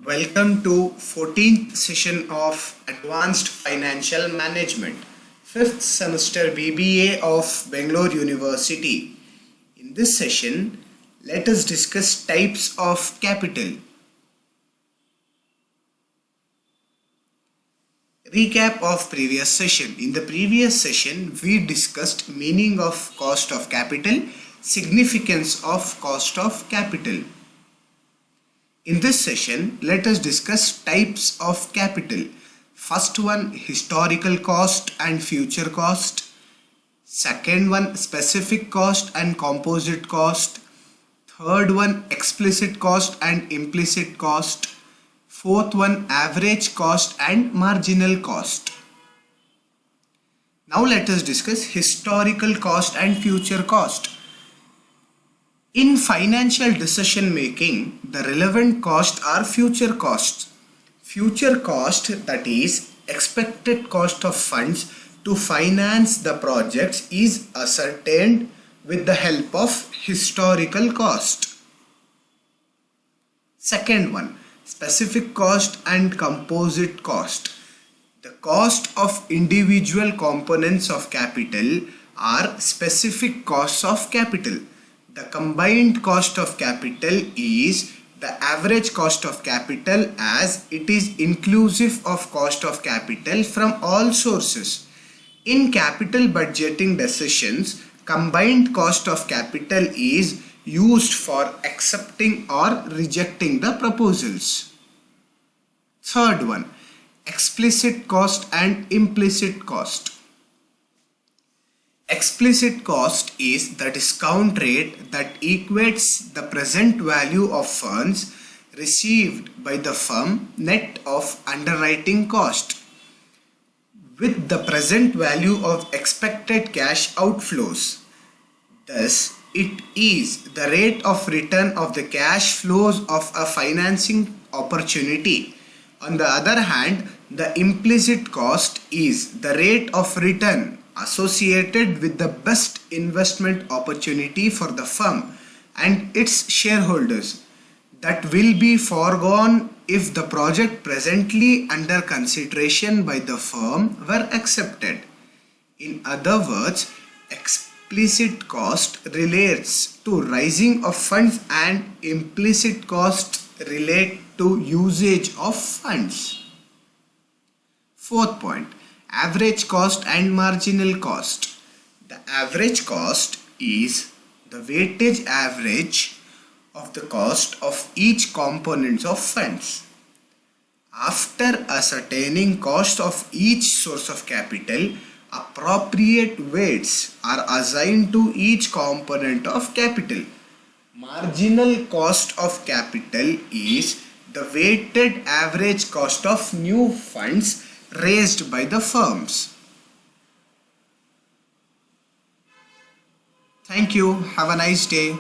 Welcome to 14th session of Advanced Financial Management, 5th semester BBA of Bangalore University. In this session, let us discuss types of capital. Recap of previous session. In the previous session, we discussed meaning of cost of capital, significance of cost of capital. In this session, let us discuss types of capital. First one, historical cost and future cost. Second one, specific cost and composite cost. Third one, explicit cost and implicit cost. Fourth one, average cost and marginal cost. Now let us discuss historical cost and future cost. In financial decision making, the relevant costs are future costs. Future cost, that is expected cost of funds to finance the projects, is ascertained with the help of historical cost. Second one, specific cost and composite cost. The cost of individual components of capital are specific costs of capital. The combined cost of capital is the average cost of capital, as it is inclusive of cost of capital from all sources. In capital budgeting decisions, combined cost of capital is used for accepting or rejecting the proposals. Third one, explicit cost and implicit cost. Explicit cost is the discount rate that equates the present value of funds received by the firm net of underwriting cost with the present value of expected cash outflows. Thus, it is the rate of return of the cash flows of a financing opportunity. On the other hand, the implicit cost is the rate of return associated with the best investment opportunity for the firm and its shareholders that will be foregone if the project presently under consideration by the firm were accepted. In other words, explicit cost relates to raising of funds and implicit costs relate to usage of funds. Fourth point, average cost and marginal cost. The average cost is the weightage average of the cost of each component of funds. After ascertaining cost of each source of capital, appropriate weights are assigned to each component of capital. Marginal cost of capital is the weighted average cost of new funds raised by the firms. Thank you. Have a nice day.